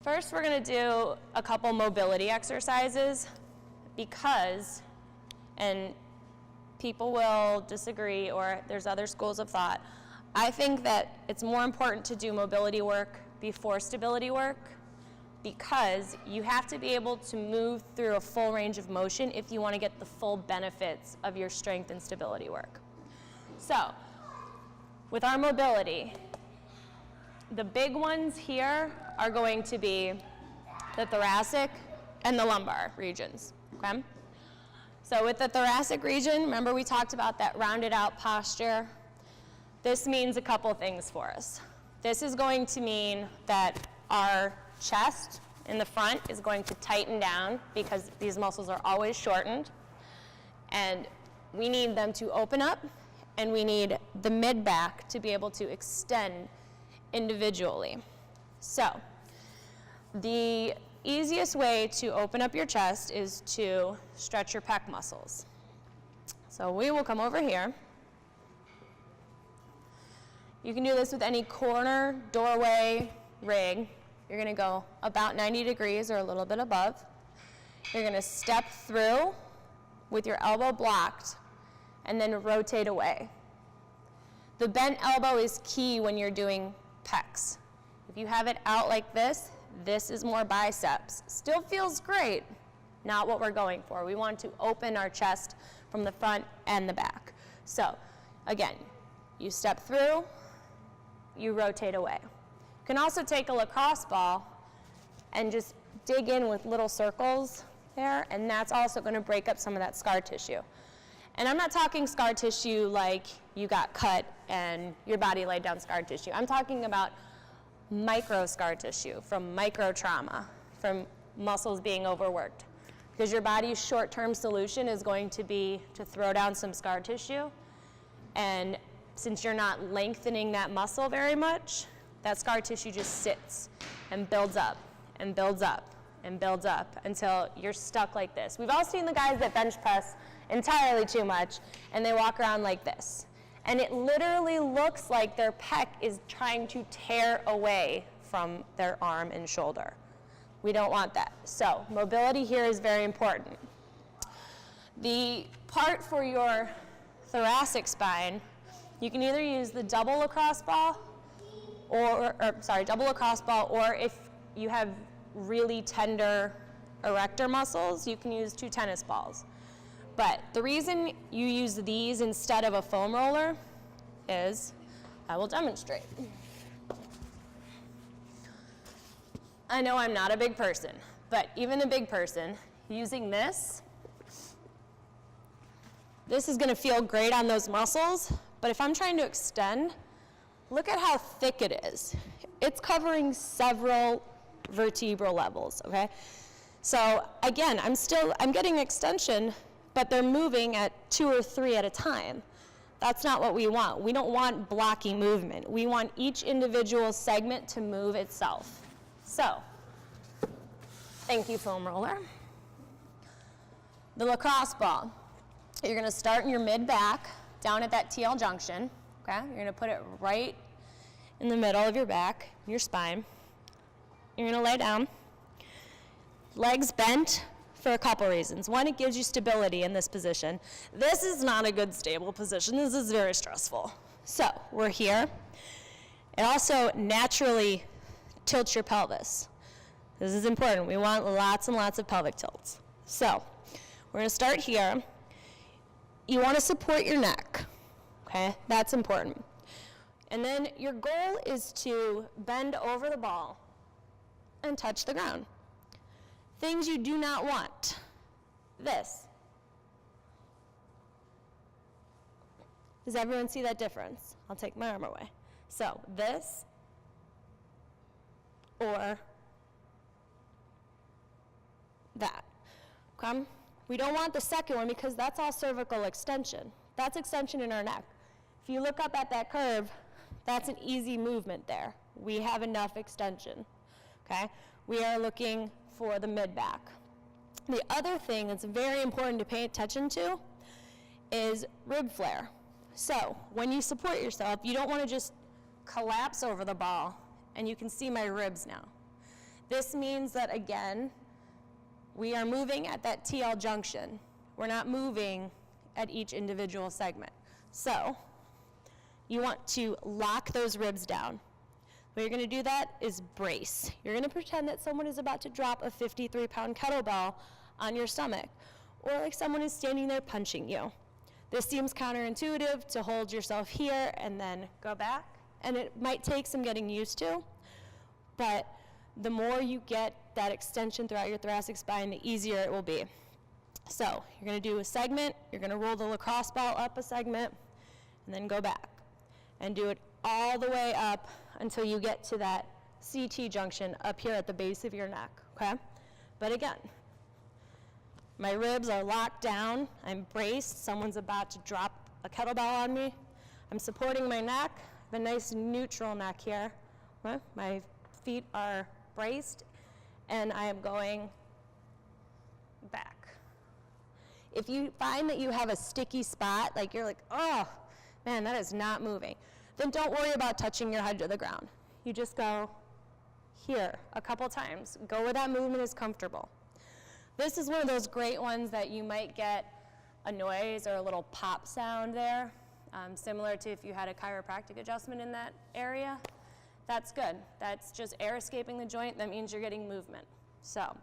First, we're going to do a couple mobility exercises because, and people will disagree or there's other schools of thought, I think that it's more important to do mobility work before stability work because you have to be able to move through a full range of motion if you want to get the full benefits of your strength and stability work. So, with our mobility, the big ones here are going to be the thoracic and the lumbar regions, okay? So with the thoracic region, remember we talked about that rounded out posture. This means a couple things for us. This is going to mean that our chest in the front is going to tighten down because these muscles are always shortened. And we need them to open up, and we need the mid-back to be able to extend individually. So, the easiest way to open up your chest is to stretch your pec muscles. So we will come over here. You can do this with any corner, doorway, rig. You're going to go about 90 degrees or a little bit above. You're going to step through with your elbow blocked and then rotate away. The bent elbow is key when you're doing pecs. If you have it out like this is more biceps. Still feels great, not what we're going for. We want to open our chest from the front and the back. So, again, you step through, you rotate away. You can also take a lacrosse ball and just dig in with little circles there, and that's also going to break up some of that scar tissue. And I'm not talking scar tissue like you got cut and your body laid down scar tissue. I'm talking about micro scar tissue from micro trauma, from muscles being overworked. Because your body's short-term solution is going to be to throw down some scar tissue. And since you're not lengthening that muscle very much, that scar tissue just sits and builds up and builds up and builds up until you're stuck like this. We've all seen the guys that bench press entirely too much, and they walk around like this. And it literally looks like their pec is trying to tear away from their arm and shoulder. We don't want that. So mobility here is very important. The part for your thoracic spine, you can either use the double lacrosse ball, or if you have really tender erector muscles, you can use 2 tennis balls. But the reason you use these instead of a foam roller is, I will demonstrate. I know I'm not a big person, but even a big person, using this is going to feel great on those muscles, but if I'm trying to extend, look at how thick it is. It's covering several vertebral levels, okay? So again, I'm getting extension, but they're moving at 2 or 3 at a time. That's not what we want. We don't want blocky movement. We want each individual segment to move itself. So, thank you, foam roller. The lacrosse ball. You're gonna start in your mid-back, down at that TL junction, okay? You're gonna put it right in the middle of your back, your spine. You're gonna lay down, legs bent, for a couple reasons. One, it gives you stability in this position. This is not a good stable position. This is very stressful. So we're here. It also naturally tilts your pelvis. This is important. We want lots and lots of pelvic tilts. So we're going to start here. You want to support your neck, okay? That's important. And then your goal is to bend over the ball and touch the ground. Things you do not want. This. Does everyone see that difference? I'll take my arm away. So this or that. Okay? We don't want the second one because that's all cervical extension. That's extension in our neck. If you look up at that curve, that's an easy movement there. We have enough extension. Okay? We are looking for the mid-back. The other thing that's very important to pay attention to is rib flare. So when you support yourself, you don't want to just collapse over the ball, and you can see my ribs now. This means that, again, we are moving at that TL junction. We're not moving at each individual segment. So you want to lock those ribs down. The way you're going to do that is brace. You're going to pretend that someone is about to drop a 53-pound kettlebell on your stomach, or like someone is standing there punching you. This seems counterintuitive to hold yourself here and then go back, and it might take some getting used to, but the more you get that extension throughout your thoracic spine, the easier it will be. So you're going to do a segment, you're going to roll the lacrosse ball up a segment, and then go back. And do it all the way up until you get to that CT junction up here at the base of your neck, okay? But again, my ribs are locked down, I'm braced, someone's about to drop a kettlebell on me. I'm supporting my neck, I have a nice neutral neck here. Okay? My feet are braced, and I am going back. If you find that you have a sticky spot, like you're like, oh, man, that is not moving, then don't worry about touching your head to the ground. You just go here a couple times. Go where that movement is comfortable. This is one of those great ones that you might get a noise or a little pop sound there, similar to if you had a chiropractic adjustment in that area. That's good. That's just air escaping the joint. That means you're getting movement. So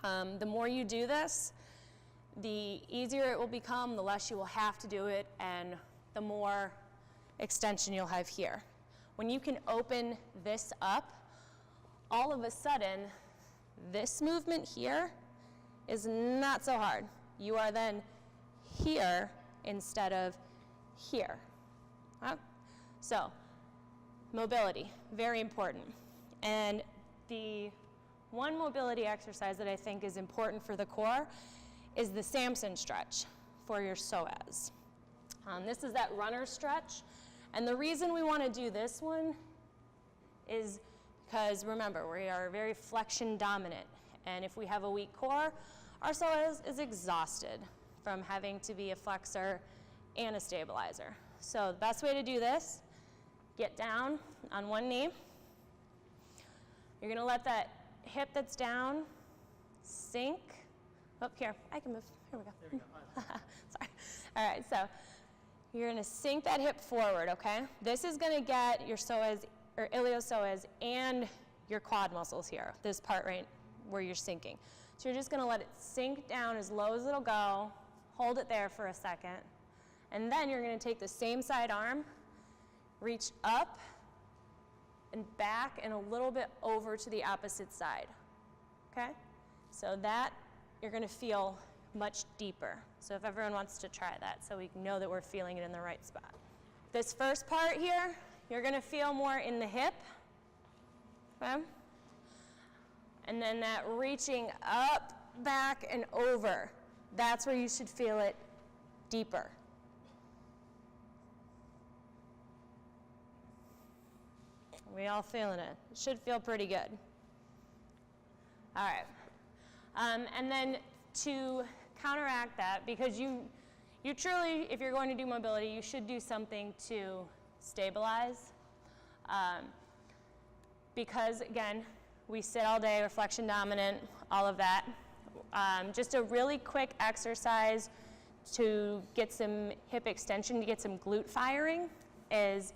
the more you do this, the easier it will become, the less you will have to do it, and the more extension you'll have here. When you can open this up, all of a sudden, this movement here is not so hard. You are then here instead of here. So, mobility, very important. And the one mobility exercise that I think is important for the core is the Samson stretch for your psoas. This is that runner stretch. And the reason we want to do this one is because, remember, we are very flexion dominant. And if we have a weak core, our psoas is exhausted from having to be a flexor and a stabilizer. So the best way to do this, get down on one knee. You're going to let that hip that's down sink. Oh, here, I can move. Here we go. There we go. Sorry. All right, so you're going to sink that hip forward, okay? This is going to get your psoas, or iliopsoas, and your quad muscles here, this part right where you're sinking. So you're just going to let it sink down as low as it'll go, hold it there for a second, and then you're going to take the same side arm, reach up and back and a little bit over to the opposite side, okay? So that you're going to feel much deeper. So if everyone wants to try that, so we know that we're feeling it in the right spot. This first part here, you're going to feel more in the hip, okay? And then that reaching up, back, and over, that's where you should feel it deeper. We all feeling it. It should feel pretty good. All right. And then to counteract that, because you truly, if you're going to do mobility, you should do something to stabilize. Because again, we sit all day, we're flexion dominant, all of that. Just a really quick exercise to get some hip extension, to get some glute firing is,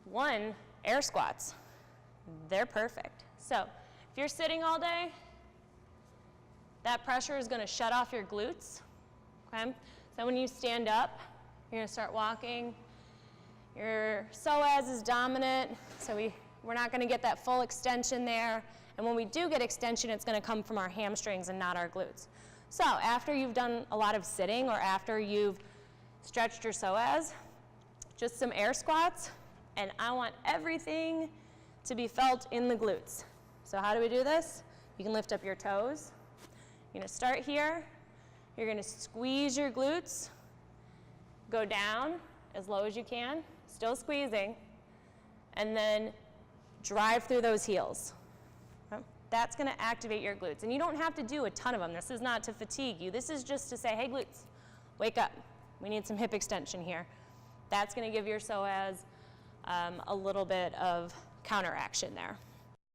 one, air squats. They're perfect. So if you're sitting all day, that pressure is going to shut off your glutes, okay? So when you stand up, you're going to start walking. Your psoas is dominant, so we're not going to get that full extension there. And when we do get extension, it's going to come from our hamstrings and not our glutes. So after you've done a lot of sitting or after you've stretched your psoas, just some air squats, and I want everything to be felt in the glutes. So how do we do this? You can lift up your toes. You're going to start here. You're going to squeeze your glutes, go down as low as you can, still squeezing, and then drive through those heels. Okay? That's going to activate your glutes. And you don't have to do a ton of them. This is not to fatigue you. This is just to say, hey, glutes, wake up. We need some hip extension here. That's going to give your psoas a little bit of counteraction there.